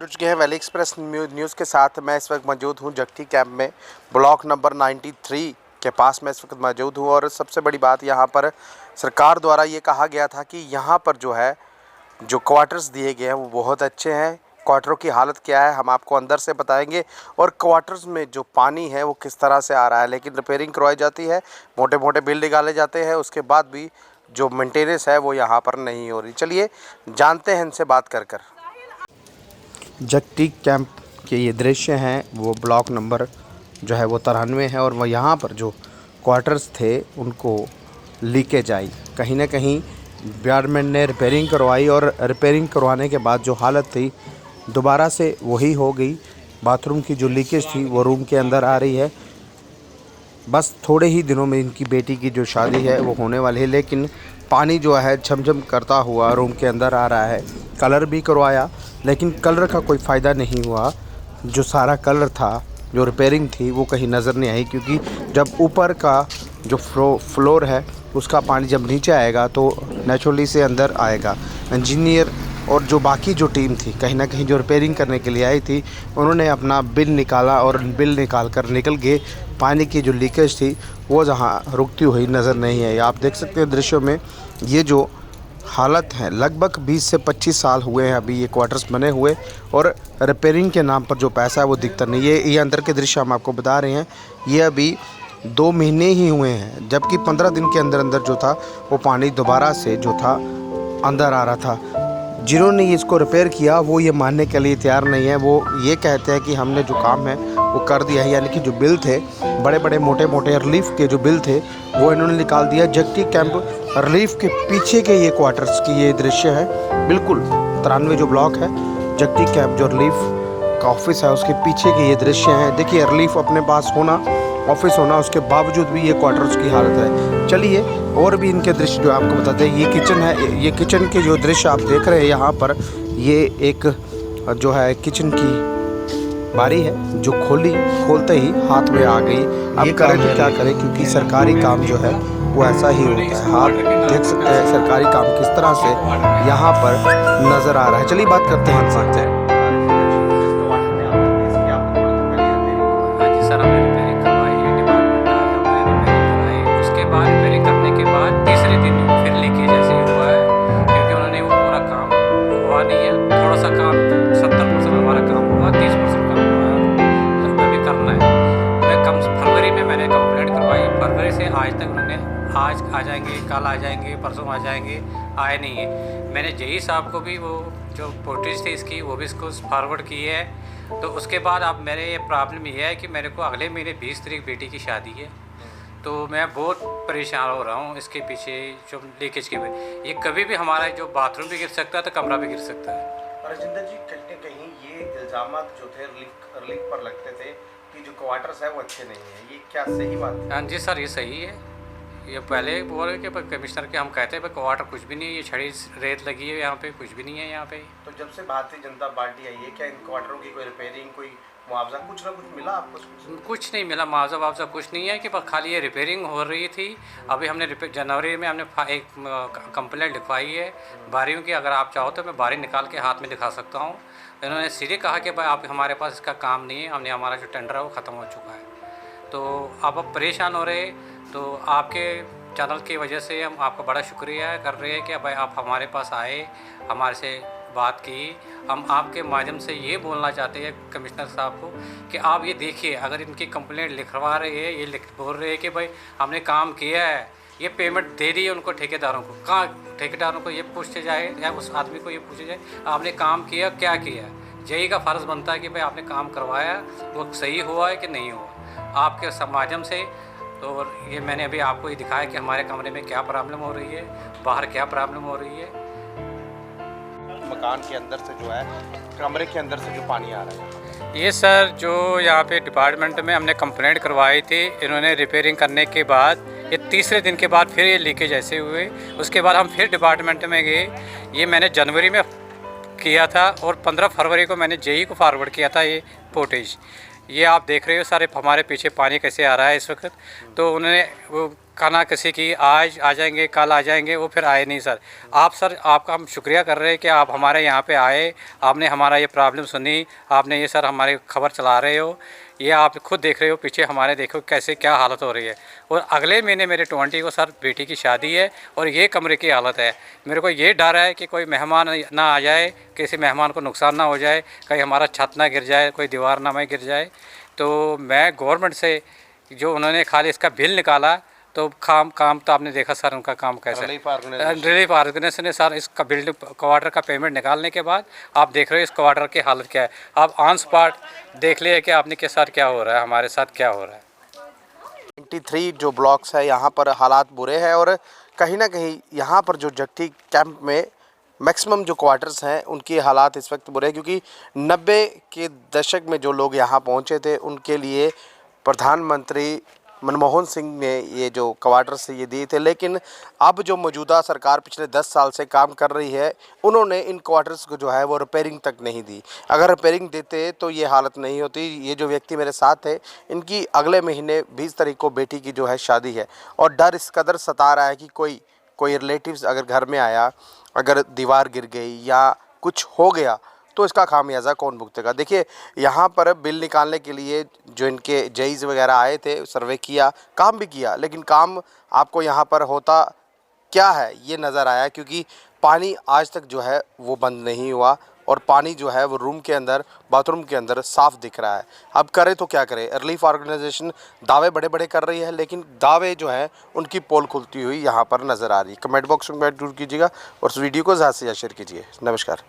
जुड़ चुके हैं वैली एक्सप्रेस न्यूज़ के साथ। मैं इस वक्त मौजूद हूं जगती कैंप में, ब्लॉक नंबर 93 के पास मैं इस वक्त मौजूद हूं। और सबसे बड़ी बात, यहां पर सरकार द्वारा ये कहा गया था कि यहां पर जो क्वार्टर्स दिए गए हैं वो बहुत अच्छे हैं। क्वार्टरों की हालत क्या है हम आपको अंदर से बताएंगे, और क्वार्टर्स में जो पानी है वो किस तरह से आ रहा है। लेकिन रिपेयरिंग करवाई जाती है, मोटे मोटे बिल निकाले जाते हैं, उसके बाद भी जो मेंटेनेंस है वो यहाँ पर नहीं हो रही। चलिए जानते हैं इनसे बात कर जगती कैंप के ये दृश्य हैं। वो ब्लॉक नंबर जो है वो 93 है, और वह यहाँ पर जो क्वार्टर्स थे उनको लीकेज आई। कहीं ना कहीं डिपार्टमेंट ने रिपेयरिंग करवाई, और रिपेयरिंग करवाने के बाद जो हालत थी दोबारा से वही हो गई। बाथरूम की जो लीकेज थी वो रूम के अंदर आ रही है। बस थोड़े ही दिनों में इनकी बेटी की जो शादी है वो होने वाली है, लेकिन पानी जो है झमझम करता हुआ रूम के अंदर आ रहा है। कलर भी करवाया, लेकिन कलर का कोई फ़ायदा नहीं हुआ। जो सारा कलर था, जो रिपेयरिंग थी, वो कहीं नज़र नहीं आई, क्योंकि जब ऊपर का जो फ्लोर है उसका पानी जब नीचे आएगा तो नेचुरली से अंदर आएगा। इंजीनियर और जो बाकी जो टीम थी, कहीं ना कहीं जो रिपेयरिंग करने के लिए आई थी, उन्होंने अपना बिल निकाला, और बिल निकाल कर निकल गए। पानी की जो लीकेज थी वो जहाँ रुकती हुई नज़र नहीं आई। आप देख सकते हैं दृश्यों में ये जो हालत है। लगभग 20 से 25 साल हुए हैं अभी ये क्वार्टर्स बने हुए, और रिपेयरिंग के नाम पर जो पैसा है वो दिखता नहीं। ये अंदर के दृश्य हम आपको बता रहे हैं। ये अभी 2 महीने ही हुए हैं, जबकि 15 दिन के अंदर अंदर जो था वो पानी दोबारा से जो था अंदर आ रहा था। जिन्होंने इसको रिपेयर किया वो ये मानने के लिए तैयार नहीं है। वो ये कहते हैं कि हमने जो काम है वो कर दिया है, यानी कि जो बिल थे, बड़े बड़े मोटे मोटे रिलीफ के जो बिल थे वो इन्होंने निकाल दिया। जगती कैंप रिलीफ के पीछे के ये क्वार्टर्स की ये दृश्य है। बिल्कुल 93 जो ब्लॉक है, जगती कैंप जो रिलीफ का ऑफिस है उसके पीछे के ये दृश्य हैं। देखिए, रिलीफ अपने पास होना, ऑफिस होना, उसके बावजूद भी ये क्वार्टर्स की हालत है। चलिए और भी इनके दृश्य जो आपको बताते हैं। ये किचन है। ये किचन के जो दृश्य आप देख रहे हैं यहाँ पर, ये एक जो है किचन की बारी है जो खोलते ही हाथ में आ गई। अब करें तो क्या करें, क्योंकि सरकारी काम जो है वो ऐसा ही होता है। आप देख सकते हैं सरकारी काम किस तरह से यहाँ पर नज़र आ रहा है। चलिए बात करते हैं इनसे। आज तक उन्होंने आज आ जाएंगे, कल आ जाएंगे, परसों आ जाएंगे, आए नहीं है। मैंने जेई साहब को भी वो जो फुटेज थी इसकी वो भी इसको फॉरवर्ड की है। तो उसके बाद अब मेरे ये प्रॉब्लम ये है कि मेरे को अगले महीने 20 तारीख बेटी की शादी है, तो मैं बहुत परेशान हो रहा हूँ इसके पीछे जो लीकेज की वजह। ये कभी भी हमारा जो बाथरूम भी गिर सकता है तो कमरा भी गिर सकता है। राजेंद्र जी, कहीं कहीं ये इल्ज़ाम जो थे रिलीफ पर लगते थे कि जो क्वार्टर्स है वो अच्छे नहीं है, ये क्या सही बात है? हाँ जी सर, ये सही है। ये पहले बोल रहे कि कमिश्नर के हम कहते हैं भाई क्वार्टर कुछ भी नहीं है, ये छड़ी रेत लगी है यहाँ पे, कुछ भी नहीं है यहाँ पे। तो जब से भारतीय जनता पार्टी आई है, क्या इन क्वार्टरों की कोई रिपेयरिंग, कोई मुआवजा, कुछ ना कुछ मिला आपको? कुछ नहीं मिला, मुआवजा कुछ नहीं है कि खाली ये रिपेयरिंग हो रही थी। अभी हमने जनवरी में हमने एक कंप्लेंट लिखवाई है बारियों की। अगर आप चाहो तो मैं बारी निकाल के हाथ में दिखा सकता हूँ। इन्होंने सीधे कहा कि भाई आप हमारे पास इसका काम नहीं है, हमने हमारा जो टेंडर है वो ख़त्म हो चुका है। तो अब परेशान हो रहे, तो आपके चैनल की वजह से हम आपका बड़ा शुक्रिया कर रहे हैं कि भाई आप हमारे पास आए, हमारे से बात की। हम आपके माध्यम से ये बोलना चाहते हैं कमिश्नर साहब को कि आप ये देखिए, अगर इनकी कंप्लेंट लिखवा रहे हैं, ये बोल रहे हैं कि भाई हमने काम किया है, ये पेमेंट दे दी है उनको, ठेकेदारों को। कहाँ ठेकेदारों को ये पूछे जाए या उस आदमी को ये पूछे जाए आपने काम किया, क्या किया? जेई का फ़र्ज़ बनता है कि भाई आपने काम करवाया, वो सही हुआ है कि नहीं हुआ आपके माध्यम से। तो ये मैंने अभी आपको ये दिखाया कि हमारे कमरे में क्या प्रॉब्लम हो रही है, बाहर क्या प्रॉब्लम हो रही है। मकान के अंदर से जो है, कमरे के अंदर से जो पानी आ रहा है, ये सर जो यहाँ पे डिपार्टमेंट में हमने कंप्लेंट करवाई थी, इन्होंने रिपेयरिंग करने के बाद ये तीसरे दिन के बाद फिर ये लीकेज ऐसे हुए। उसके बाद हम फिर डिपार्टमेंट में गए। ये मैंने जनवरी में किया था, और 15 फरवरी को मैंने जेई को फॉरवर्ड किया था ये फुटेज। ये आप देख रहे हो सारे हमारे पीछे पानी कैसे आ रहा है इस वक्त। तो उन्होंने वो खाना किसी की आज आ जाएंगे, कल आ जाएंगे, वो फिर आए नहीं सर। आप सर, आपका हम शुक्रिया कर रहे हैं कि आप हमारे यहाँ पे आए, आपने हमारा ये प्रॉब्लम सुनी, आपने ये सर हमारी खबर चला रहे हो, ये आप खुद देख रहे हो पीछे हमारे, देखो कैसे क्या हालत हो रही है। और अगले महीने मेरे 20 को सर बेटी की शादी है और ये कमरे की हालत है। मेरे को ये डर है कि कोई मेहमान ना आ जाए, किसी मेहमान को नुकसान ना हो जाए, कहीं हमारा छत ना गिर जाए, कोई दीवार ना में गिर जाए। तो मैं गवर्नमेंट से, जो उन्होंने खाली इसका बिल निकाला, तो काम तो आपने देखा सर उनका काम कैसे, रिलीफ ऑर्गेनाइजेशन ने सर इसका बिल्डिंग क्वार्टर का पेमेंट निकालने के बाद आप देख रहे हो इस क्वार्टर की हालत क्या है। आप ऑन स्पॉट देख लिए कि आपने के साथ क्या हो रहा है, हमारे साथ क्या हो रहा है। 93 जो ब्लॉक्स है यहाँ पर हालात बुरे हैं और कहीं ना कहीं यहाँ पर जो जट्टी कैंप में मैक्सिमम जो क्वार्टर्स हैं उनके हालात इस वक्त बुरे हैं, क्योंकि 90 के दशक में जो लोग यहाँ पहुँचे थे उनके लिए प्रधानमंत्री मनमोहन सिंह ने ये जो क्वार्टर्स ये दिए थे। लेकिन अब जो मौजूदा सरकार पिछले 10 साल से काम कर रही है, उन्होंने इन क्वार्टर्स को जो है वो रिपेयरिंग तक नहीं दी। अगर रिपेयरिंग देते तो ये हालत नहीं होती। ये जो व्यक्ति मेरे साथ है, इनकी अगले महीने 20 तारीख को बेटी की जो है शादी है और डर इस कदर सता रहा है कि कोई रिलेटिव्स अगर घर में आया, अगर दीवार गिर गई या कुछ हो गया तो इसका खामियाजा कौन भुगतेगा। देखिए यहाँ पर बिल निकालने के लिए जो इनके जज वगैरह आए थे, सर्वे किया, काम भी किया, लेकिन काम आपको यहाँ पर होता क्या है ये नज़र आया, क्योंकि पानी आज तक जो है वो बंद नहीं हुआ और पानी जो है वो रूम के अंदर, बाथरूम के अंदर साफ दिख रहा है। अब करे तो क्या करे। रिलीफ ऑर्गेनाइजेशन दावे बड़े बड़े कर रही है, लेकिन दावे जो है उनकी पोल खुलती हुई यहाँ पर नज़र आ रही है। कमेंट बॉक्स में कमेंट जरूर कीजिएगा और उस वीडियो को ज़्यादा से ज़्यादा शेयर कीजिए। नमस्कार।